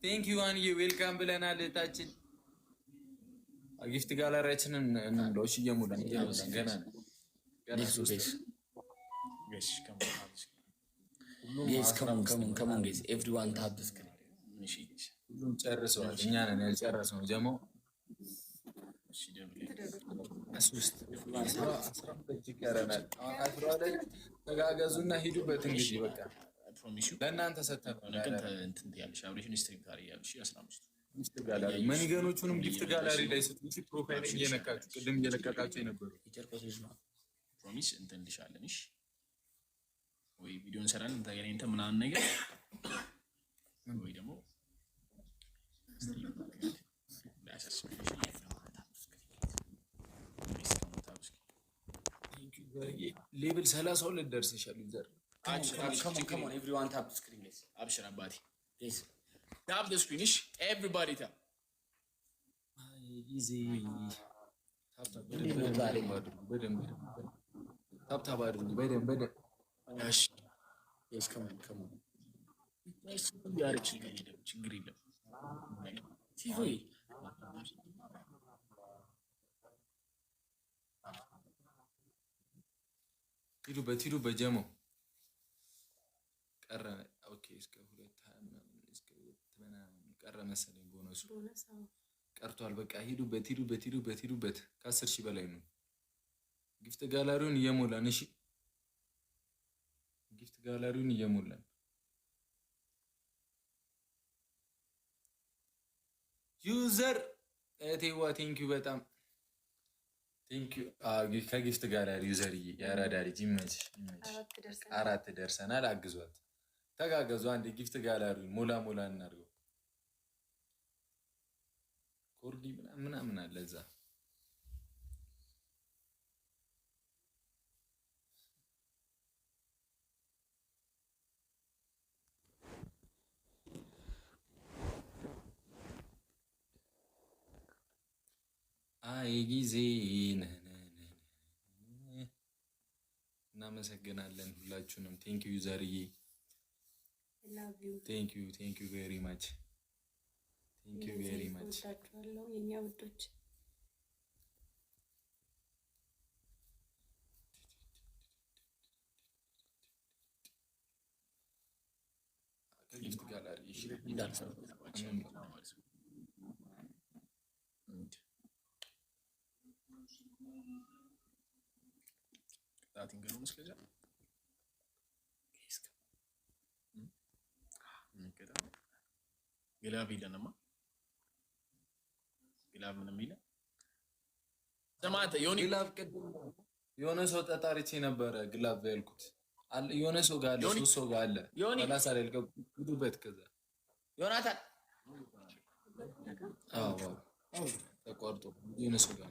ቴንክ ዩ አንዬ ዌልካም ብለናል። እታችን ጊፍት ጋላሪያችንን እንምለው። እሺ እየሙላን ገና come on guys everyone tap the screen ሁሉም ጨርሰዋል። እኛ ነን ያልጨረስነው ጀማው ተጋገዙና ሂዱበት። እንግዲህ በቃ ለእናንተ ሰተን መንገኖቹንም ጊፍት ጋላሪ ላይ ስትሉ ፕሮፋይል እየነካችሁ ቅድም እየለቀቃችሁ የነበሩ ፕሮሚስ እንትን ልሻለን። እሺ ወይ ቪዲዮ እንሰራለን ተገናኝተን ምናምን ነገር ወይ ደግሞ ሌብል 32 ደርሰሻል። ዩዘር come on everyone tap the screen guys አብሽር አባቴ guys tap the screen እሺ everybody tap easy ታፕ በደንብ እሺ yes come on nice ያር ችግር የለም ሲፎይ ሂዱ በጀሞ ቀረ። ኦኬ እስከ 2 እስከ 2 ቀረ መሰለኝ። ቦነሱ ቀርቷል። በቃ ሂዱበት ከ10 ሺህ በላይ ነው። ጊፍት ጋላሪውን እየሞላን እሺ፣ ጊፍት ጋላሪውን እየሞላን ዩዘር እቴዋ ቴንኪዩ በጣም ቴንኪዩ። ከጊፍት ጋላሪ ዩዘር ያራዳ ልጅ ይመች። 4 ደርሰናል። አግዟት፣ ተጋገዙ። አንድ ጊፍት ጋላሪውን ሞላ እናድርገው። ኮርዲ ምናምን አለ እዛ። አይ ጊዜ እናመሰግናለን ሁላችሁንም። ቴንክ ዩ ዩዘርዬ፣ ቴንክ ዩ ቬሪ ማች፣ ቴንክ ዩ ቬሪ ማች። የኛ ውዶች ጊፍት ጋላሪ ቲንገሩን እስከዛ ግላብ ይለንማ ግላብ ምንም ይለ ሰማተ ግላብ ቅድም የሆነ ሰው ተጣሪቼ ነበረ። ግላብ ያልኩት አለ የሆነ ሰው ጋር አለ፣ ሶስት ሰው ጋር አለ። ሰላሳ ላይ ልቀቁበት። ከዛ ዮናታን ተቋርጦ የሆነ ሰው ጋር